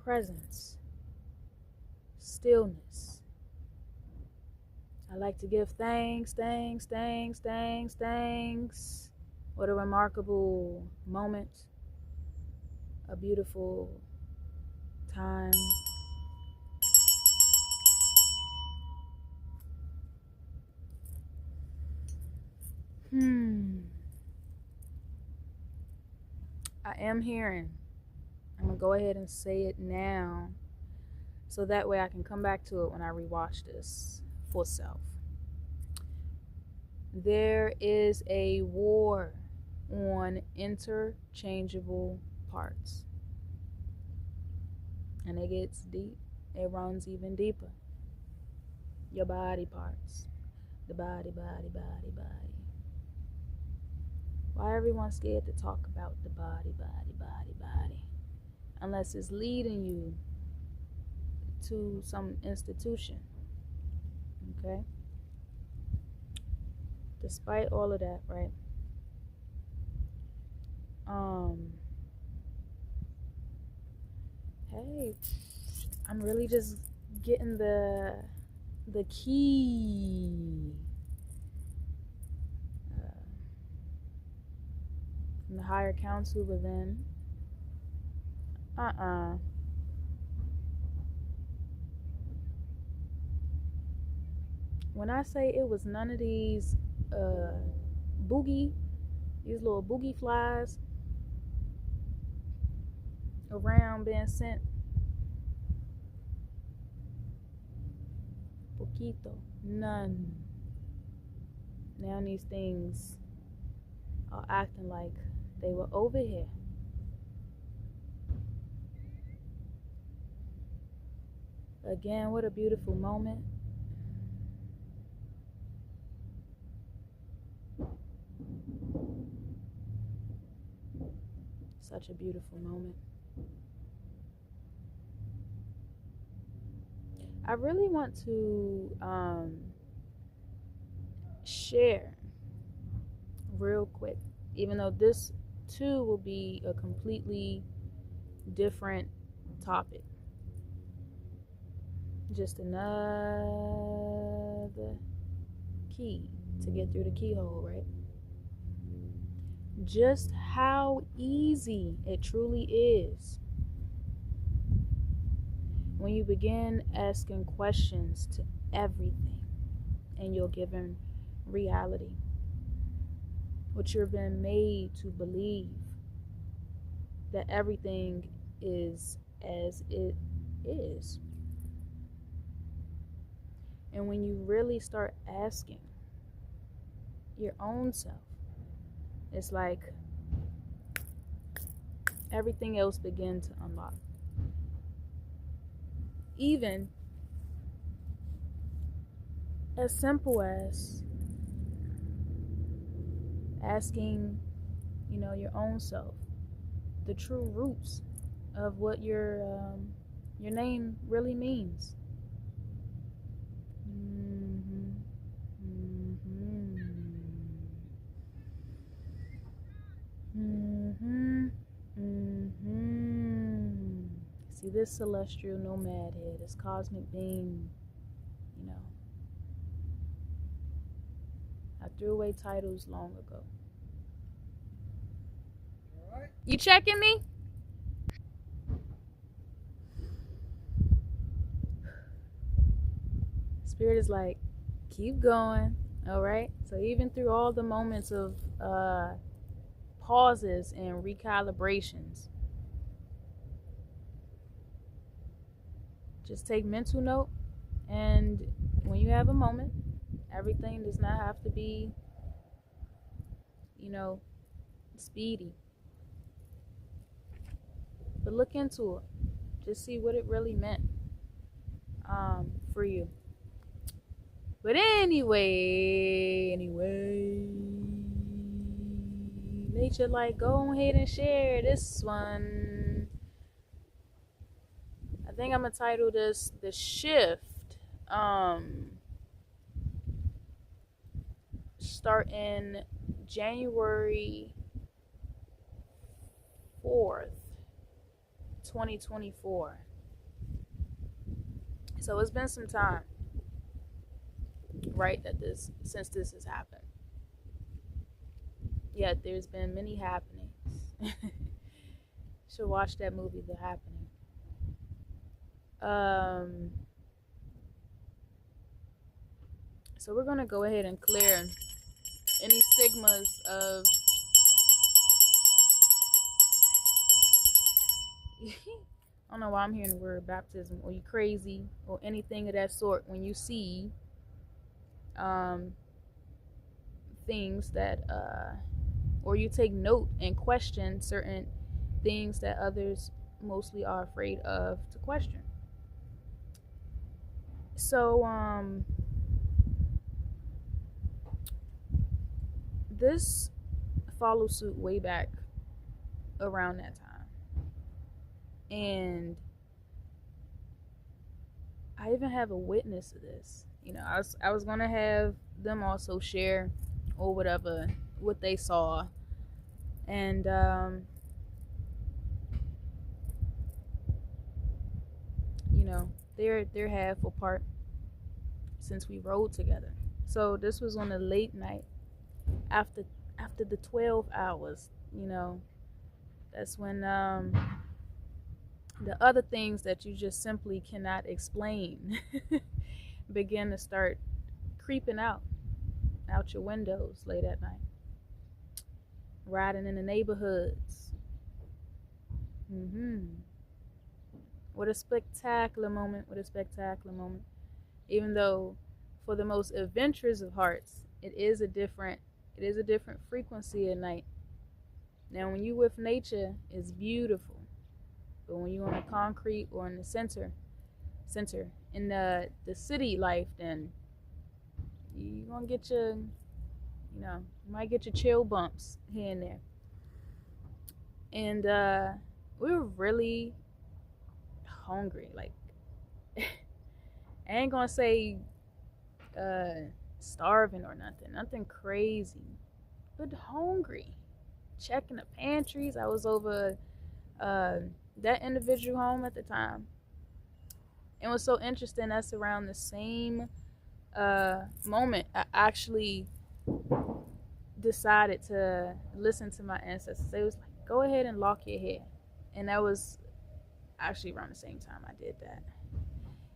presence, stillness. I like to give thanks. What a remarkable moment, a beautiful time. I am hearing. I'm going to go ahead and say it now so that way I can come back to it when I rewatch this for self. There is a war on interchangeable parts. And it gets deep. It runs even deeper. Your body parts. The body. Why everyone's scared to talk about the body? Unless it's leading you to some institution. Okay? Despite all of that, right? Hey, I'm really just getting the key from the higher council within. When I say it was none of these these little boogie flies around being sent. Poquito. None. Now these things are acting like they were over here. Again, what a beautiful moment. Such a beautiful moment. I really want to share real quick, even though this too will be a completely different topic. Just another key to get through the keyhole, right? Just how easy it truly is when you begin asking questions to everything and you're given reality, what you've been made to believe, that everything is as it is. And when you really start asking your own self, it's like everything else begins to unlock. Even as simple as asking, your own self the true roots of what your name really means. See, this celestial nomad here, this cosmic being, I threw away titles long ago. All right. You checking me? Spirit is like, keep going. All right. So even through all the moments of pauses and recalibrations, just take mental note, and when you have a moment, everything does not have to be, speedy. But look into it. Just see what it really meant for you. But anyway, nature, like, go ahead and share this one. I think I'm gonna title this The Shift. Starting January 4th, 2024. So it's been some time, right, since this has happened. Yet there's been many happenings. Should watch that movie, The Happening. So we're gonna go ahead and clear any stigmas of I don't know why I'm hearing the word baptism, or you crazy, or anything of that sort when you see things that or you take note and question certain things that others mostly are afraid of to question. So this follows suit way back around that time, and I even have a witness of this. You know, I was gonna have them also share or whatever what they saw, and you know, they're half apart since we rode together. So this was on a late night after the 12 hours. You know, that's when the other things that you just simply cannot explain begin to start creeping out your windows late at night, riding in the neighborhoods. What a spectacular moment. Even though for the most adventurous of hearts, it is a different frequency at night. Now when you with nature, it's beautiful. But when you're on the concrete or in the center in the city life, then you're gonna get your, you might get your chill bumps here and there. And we were really hungry. Like, I ain't gonna say starving or nothing crazy, but hungry. Checking the pantries. I was over that individual home at the time. It was so interesting. That's around the same moment I actually decided to listen to my ancestors. They was like, go ahead and lock your hair. And that was actually around the same time I did that.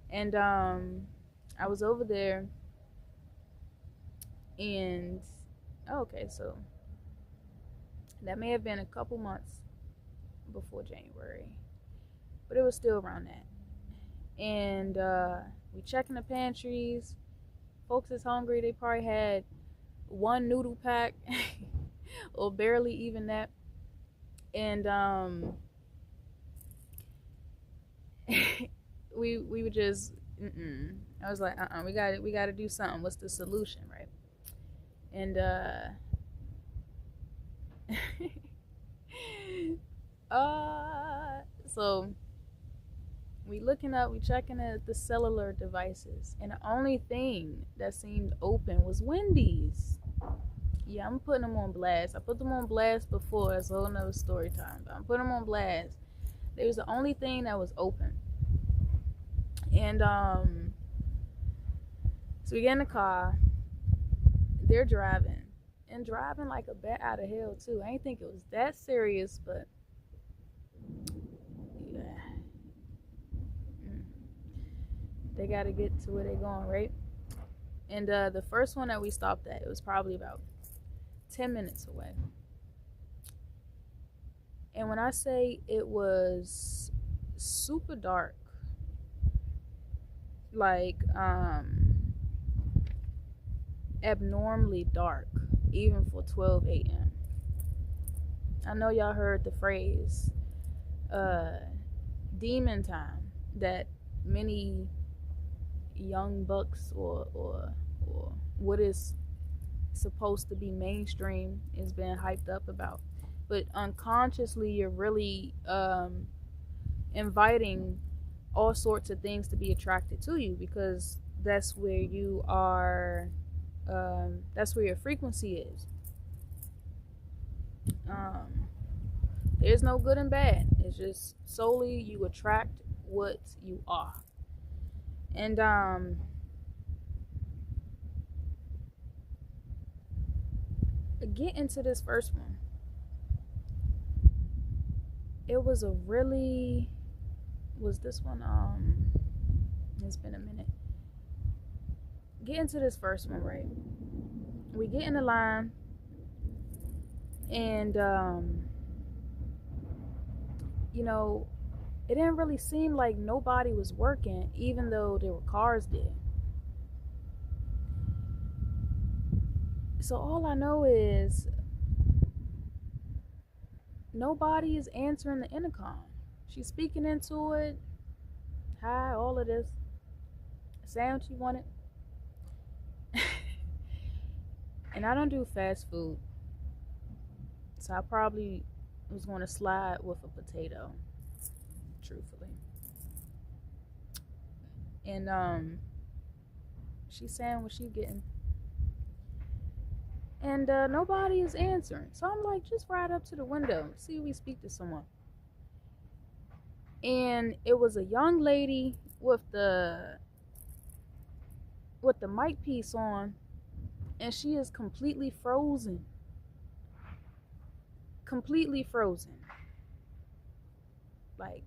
And I was over there, and okay, so that may have been a couple months before January, but it was still around that. And we checking the pantries. Folks is hungry. They probably had one noodle pack or barely even that. And we would just I was like, we gotta do something. What's the solution, right? And so we looking up, we checking the cellular devices, and the only thing that seemed open was Wendy's. Yeah, I'm putting them on blast. I put them on blast before. It's a whole nother story time, but I'm putting them on blast. They was the only thing that was open. And so we get in the car. They're driving like a bat out of hell too. I didn't think it was that serious, but yeah, they got to get to where they're going, right? And the first one that we stopped at, it was probably about 10 minutes away. And when I say it was super dark, like abnormally dark, even for 12 a.m. I know y'all heard the phrase demon time that many young bucks or what is supposed to be mainstream is being hyped up about. But unconsciously, you're really inviting all sorts of things to be attracted to you, because that's where you are, that's where your frequency is. There's no good and bad. It's just solely you attract what you are. And get into this first one. It was a really, was this one, it's been a minute. Get into this first one, right? We get in the line, and you know, it didn't really seem like nobody was working, even though there were cars there. So all I know is nobody is answering the intercom. She's speaking into it. Hi, all of this. Say what you wanted. And I don't do fast food, so I probably was going to slide with a potato, truthfully. And she's saying what she's getting, and nobody is answering. So I'm like, just ride up to the window, see if we speak to someone. And it was a young lady with the mic piece on, and she is completely frozen. Completely frozen. Like,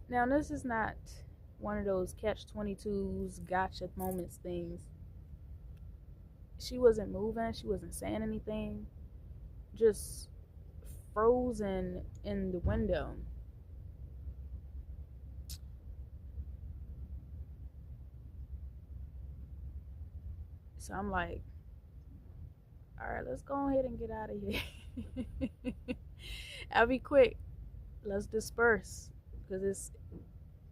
now this is not one of those catch-22s, gotcha moments things. She wasn't moving, she wasn't saying anything, just frozen in the window. So I'm like, all right, let's go ahead and get out of here. I'll be quick. Let's disperse, because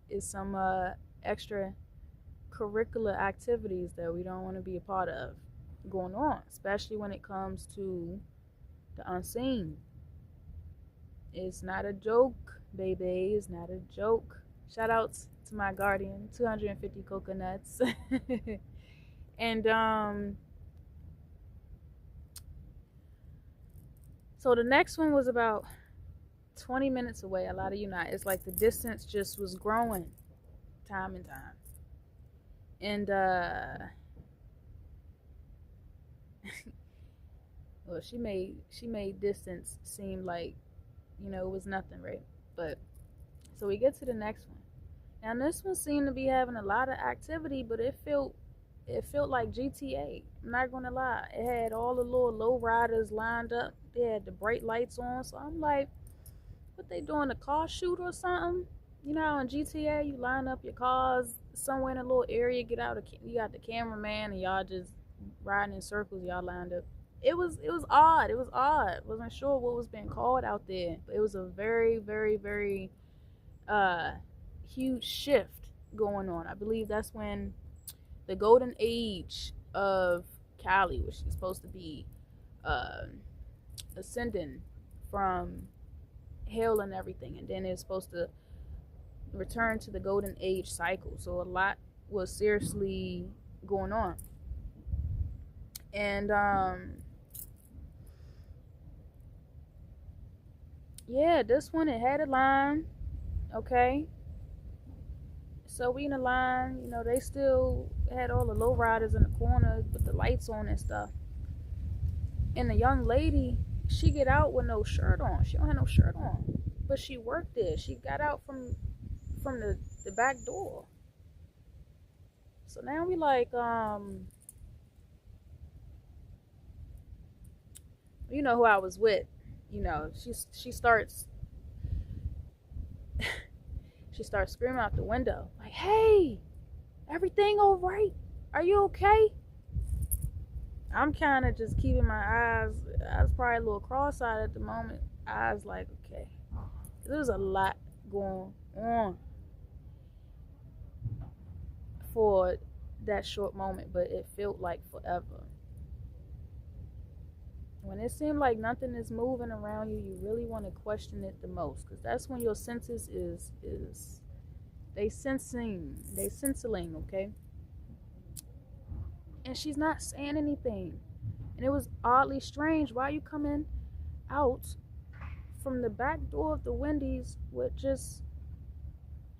it's some extra curricular activities that we don't want to be a part of going on, especially when it comes to the unseen. It's not a joke, baby. It's not a joke. Shout outs to my guardian, 250 coconuts. And so the next one was about 20 minutes away. A lot of you not. It's like the distance just was growing time and time. And well, she made distance seem like, you know, it was nothing, right? But so we get to the next one. Now this one seemed to be having a lot of activity, but it felt like GTA. I'm not gonna lie. It had all the little low riders lined up. They had the bright lights on. So I'm like, what they doing, a car shoot or something? You know how in GTA you line up your cars somewhere in a little area, get out, you got the cameraman, and y'all just riding in circles, y'all lined up. It was odd. It was odd. Wasn't sure what was being called out there, but it was a very, very, very huge shift going on. I believe that's when the golden age of Cali, which is supposed to be ascending from hell and everything, and then it's supposed to return to the golden age cycle. So a lot was seriously going on. And yeah, this one, it had a line. Okay, so we in a line, you know, they still had all the low riders in the corner with the lights on and stuff. And the young lady, she get out with no shirt on. She don't have no shirt on, but she worked there. She got out from the back door. So now we like, you know who I was with. You know, she starts she starts screaming out the window like, "Hey, everything all right? Are you okay?" I'm kind of just keeping my eyes. I was probably a little cross-eyed at the moment. Eyes like, okay, there was a lot going on for that short moment, but it felt like forever. When it seemed like nothing is moving around you, you really want to question it the most, because that's when your senses is they sensing, okay? And she's not saying anything. And it was oddly strange. Why are you coming out from the back door of the Wendy's with just,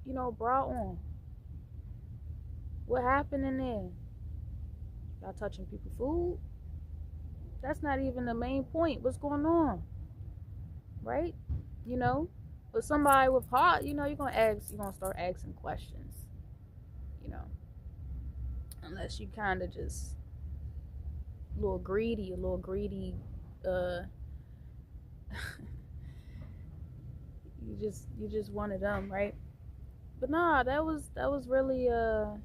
bra on. What happened in there? Y'all touching people's food? That's not even the main point. What's going on? Right? But somebody with heart, you're gonna start asking questions. Unless you kind of just a little greedy, you just one of them, right? But nah, that was really a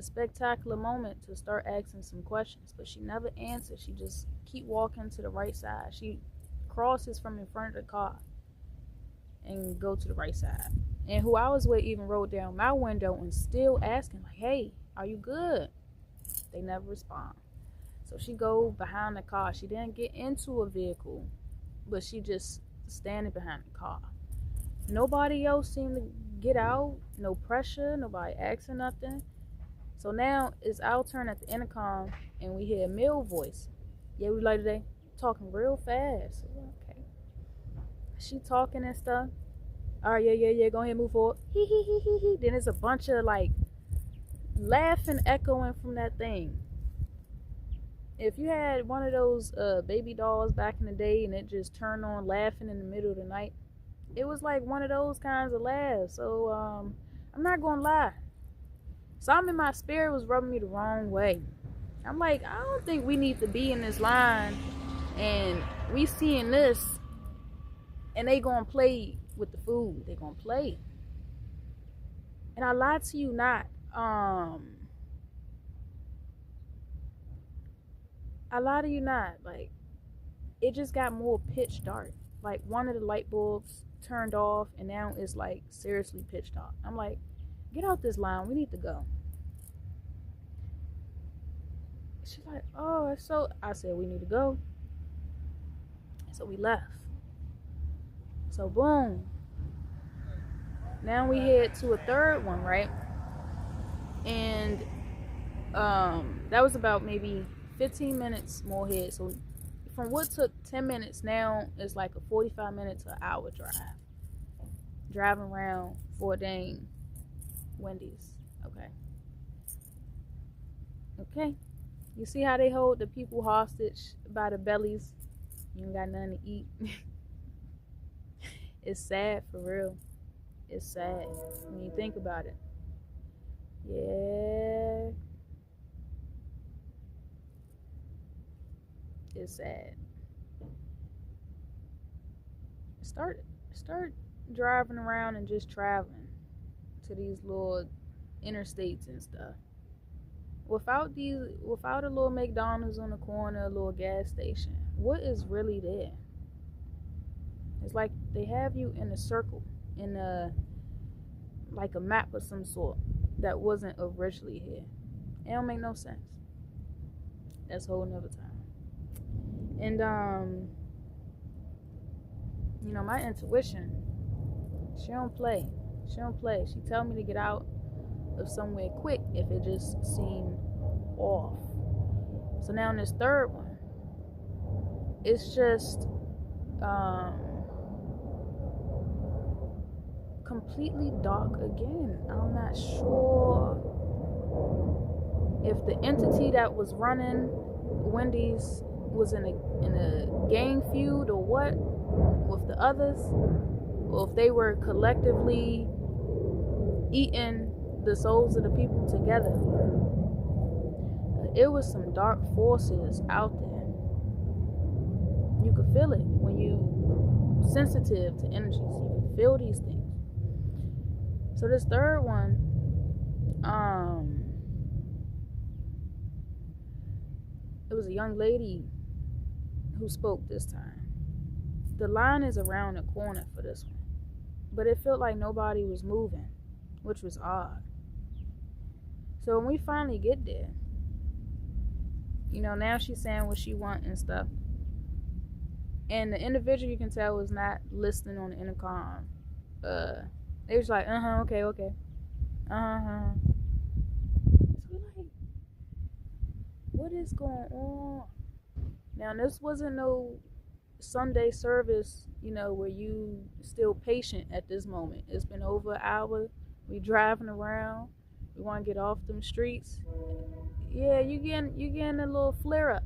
spectacular moment to start asking some questions. But she never answered. She just keep walking to the right side. She crosses from in front of the car and go to the right side. And who I was with even rolled down my window and still asking, like, hey, are you good? They never respond. So she go behind the car. She didn't get into a vehicle, but she just standing behind the car. Nobody else seemed to get out. No pressure. Nobody asking nothing. So now it's our turn at the intercom, and we hear a male voice. Yeah, we like today. Talking real fast. Okay. She talking and stuff. All right, yeah. Go ahead, move forward. He. Then there's a bunch of like laughing echoing from that thing. If you had one of those baby dolls back in the day and it just turned on laughing in the middle of the night, it was like one of those kinds of laughs. So I'm not gonna lie. Something in my spirit was rubbing me the wrong way. I'm like, I don't think we need to be in this line and we seeing this and they gonna play with the food. They gonna play. And I lie to you not. I lie to you not. Like, it just got more pitch dark. Like, one of the light bulbs turned off and now it's like seriously pitch dark. I'm like, get out this line. We need to go. She's like, oh, so I said we need to go. So we left. So boom. Now we head to a third one, right? And that was about maybe 15 minutes more ahead. So from what took 10 minutes, now it's like a 45-minute to an hour drive. Driving around Fort Dane, Wendy's. Okay. You see how they hold the people hostage by the bellies? You ain't got nothing to eat. It's sad, for real. It's sad when you think about it. Yeah. It's sad. Start driving around and just traveling to these little interstates and stuff. Without a little McDonald's on the corner, a little gas station, what is really there? It's like they have you in a circle, in like a map of some sort that wasn't originally here. It don't make no sense. That's a whole nother time. And my intuition, she don't play. She tell me to get out of somewhere quick if it just seemed off. So now in this third one, it's just completely dark again. I'm not sure if the entity that was running Wendy's was in a gang feud or what with the others, or if they were collectively eating the souls of the people together. It was some dark forces out there. You could feel it when you sensitive to energies. You can feel these things. So this third one, it was a young lady who spoke this time. The line is around the corner for this one, but it felt like nobody was moving, which was odd. So when we finally get there, now she's saying what she wants and stuff. And the individual, you can tell, was not listening on the intercom. They was like, okay. So we're like, what is going on? Now, this wasn't no Sunday service, where you still patient at this moment. It's been over an hour. We driving around. We want to get off them streets. Yeah, you getting a little flare up.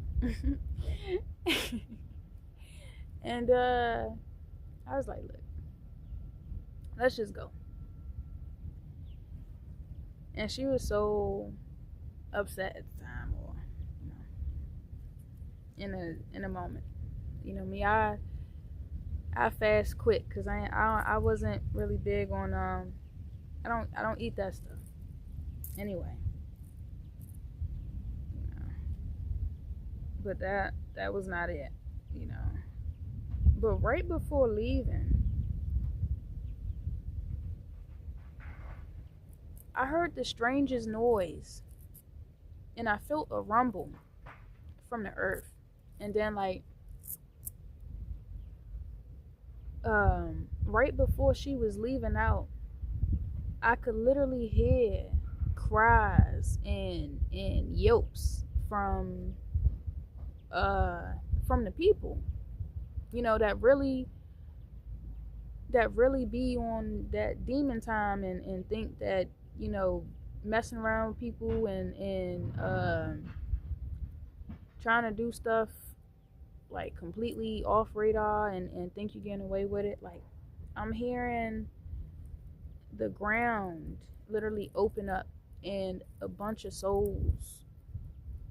And I was like, look, let's just go. And she was so upset at the time, or in a moment. Me, I fast quick because I wasn't really big on I don't eat that stuff anyway. But that was not it, But right before leaving, I heard the strangest noise, and I felt a rumble from the earth, and then right before she was leaving out, I could literally hear cries and yelps from the people, that really be on that demon time and think that, messing around with people and trying to do stuff like completely off radar and think you're getting away with it. Like, I'm hearing the ground literally open up and a bunch of souls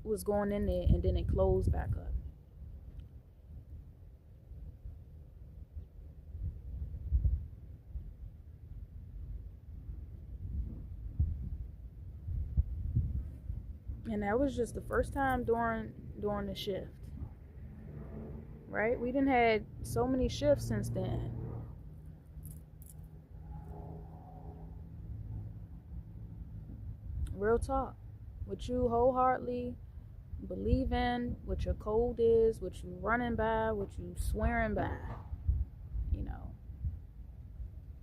was going in there, and then it closed back up. And that was just the first time during the shift. Right? We done had so many shifts since then. Real talk. What you wholeheartedly believe in, what your code is, what you running by, what you swearing by.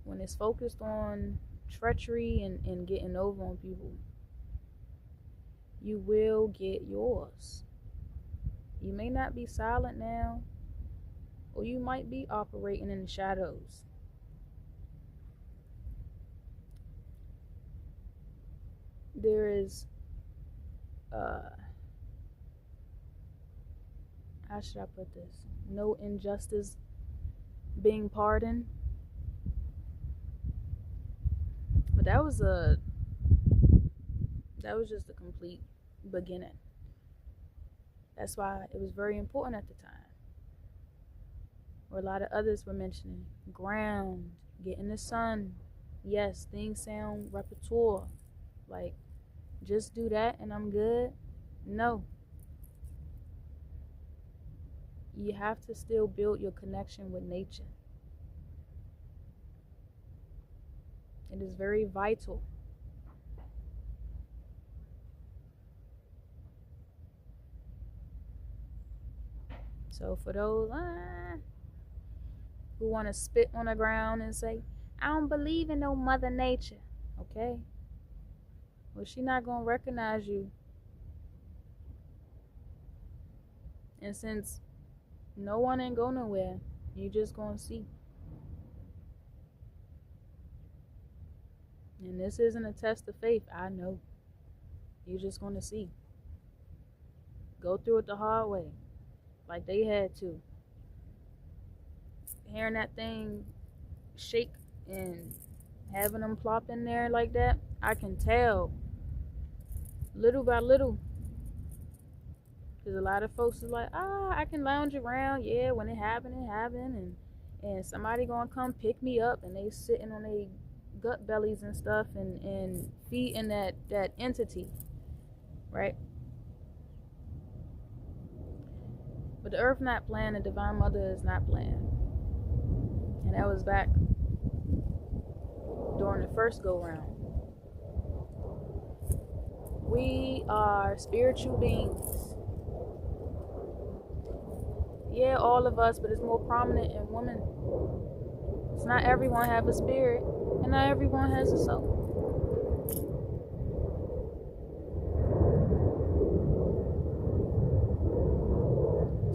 When it's focused on treachery and getting over on people, you will get yours. You may not be silent now, or you might be operating in the shadows. There is how should I put this? No injustice being pardoned. But that was just a complete beginning. That's why it was very important at the time. Or a lot of others were mentioning ground, getting the sun. Yes, things sound repertoire. Like, just do that and I'm good. No. You have to still build your connection with nature. It is very vital. So for those who want to spit on the ground and say, I don't believe in no Mother Nature, okay? Well, she not going to recognize you. And since no one ain't go nowhere, you just going to see. And this isn't a test of faith, I know. You're just going to see. Go through it the hard way, like they had to. Hearing that thing shake and having them plop in there like that, I can tell little by little. Because a lot of folks is like, I can lounge around. Yeah, when it happened, and somebody gonna come pick me up, and they sitting on their gut bellies and stuff and feeding that entity, right? But the earth not playing, the Divine Mother is not playing. And that was back during the first go-round. We are spiritual beings. Yeah, all of us, but it's more prominent in women. It's not everyone have a spirit, and not everyone has a soul.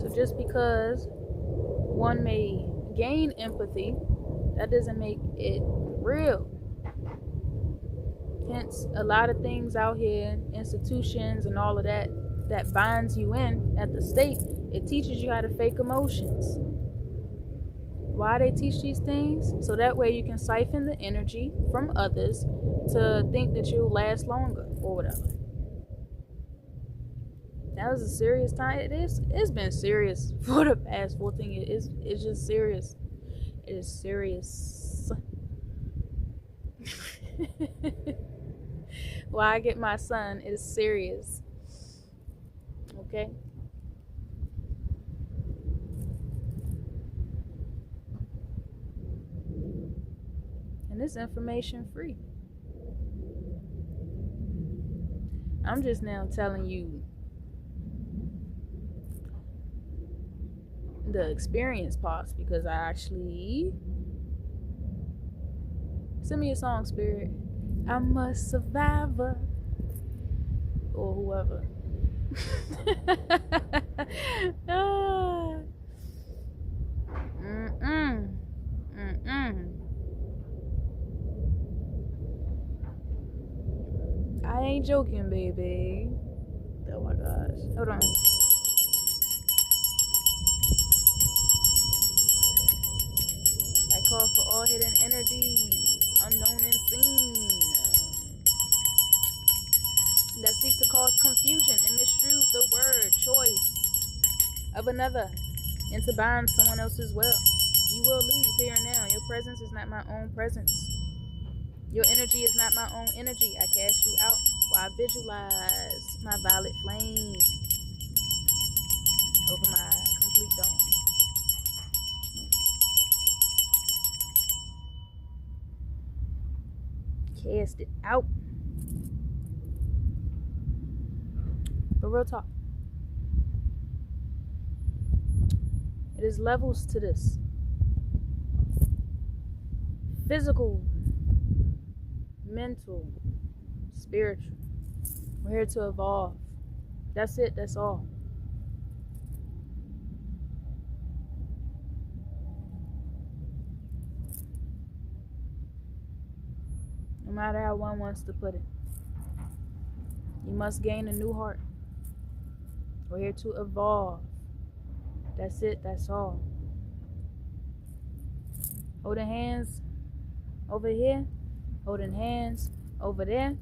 So just because one may gain empathy, that doesn't make it real. Hence, a lot of things out here, institutions and all of that, that binds you in at the state, it teaches you how to fake emotions. Why they teach these things? So that way you can siphon the energy from others to think that you'll last longer or whatever. That was a serious time. It's been serious for the past 14 years. It's just serious. It is serious. Why I get my son is serious. Okay? And this information free. I'm just now telling you the experience parts, because I actually send me a song, Spirit. I'm a survivor, or whoever. I ain't joking, baby. Oh my gosh. Hold on. I call for all hidden energies, unknown and seen, that seek to cause confusion and misconstrue the word choice of another and to bind someone else's will. You will leave here and now. Your presence is not my own presence. Your energy is not my own energy. I cast you out while I visualize my violet flame over my complete dome. Cast it out. But real talk, it is levels to this. Physical, mental, spiritual. We're here to evolve. That's it. That's all. No matter how one wants to put it. You must gain a new heart. We're here to evolve. That's it. That's all. Holding hands over here. Holding hands over there.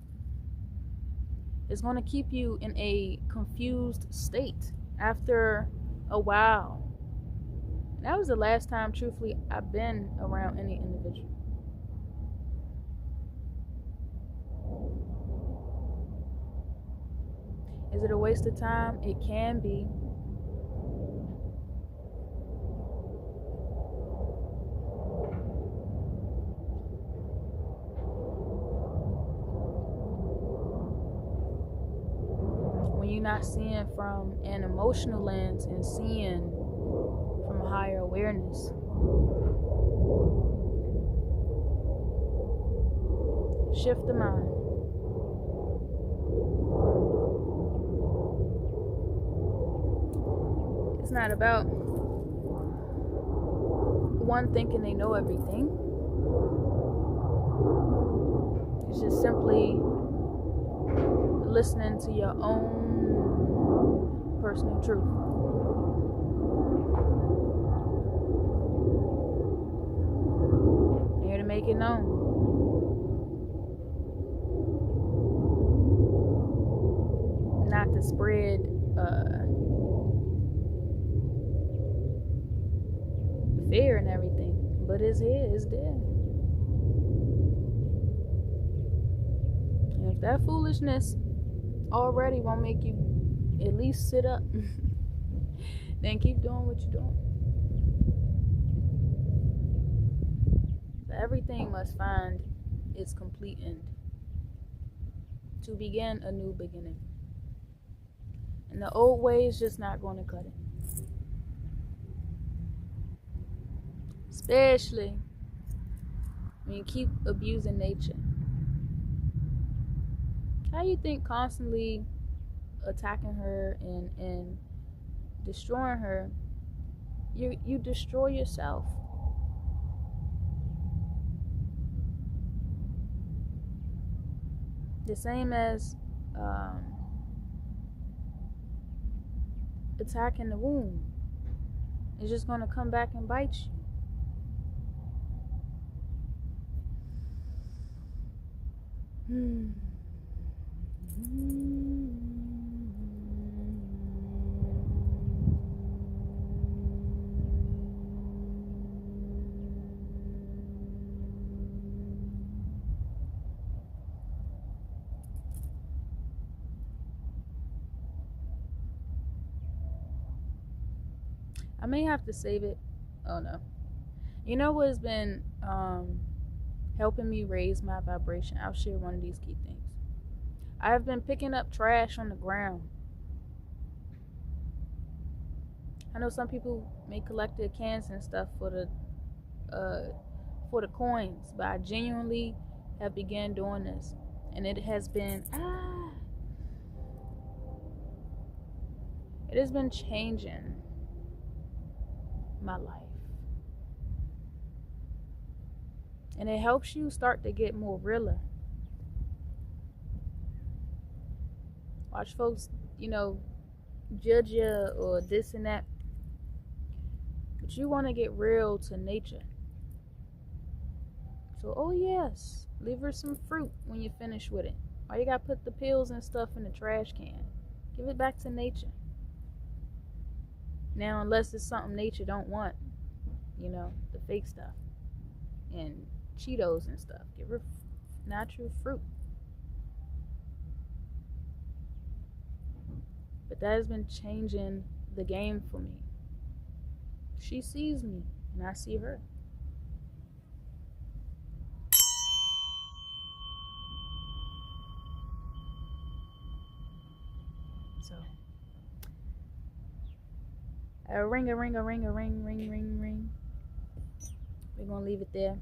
It's going to keep you in a confused state after a while. That was the last time, truthfully, I've been around any individual. Is it a waste of time? It can be. When you're not seeing from an emotional lens and seeing from a higher awareness. Shift the mind. It's not about one thinking they know everything. It's just simply listening to your own personal truth. You're here to make it known. Not to spread fear and everything, but it's here, it's there. And if that foolishness already won't make you at least sit up, then keep doing what you're doing. So everything must find its complete end to begin a new beginning. And the old way is just not going to cut it. Especially when you keep abusing nature. How you think constantly attacking her and destroying her, you destroy yourself. The same as attacking the womb. It's just going to come back and bite you. I may have to save it. Oh no. You know what has been helping me raise my vibration? I'll share one of these key things. I have been picking up trash on the ground. I know some people may collect their cans and stuff for the coins, but I genuinely have began doing this, and it has been it has been changing my life. And it helps you start to get more realer. Watch folks, judge you or this and that. But you want to get real to nature. So, oh yes, leave her some fruit when you finish with it. Why you gotta put the pills and stuff in the trash can? Give it back to nature. Now, unless it's something nature don't want, the fake stuff and Cheetos and stuff. Give her natural fruit. But that has been changing the game for me. She sees me and I see her. So, ring. We're gonna leave it there.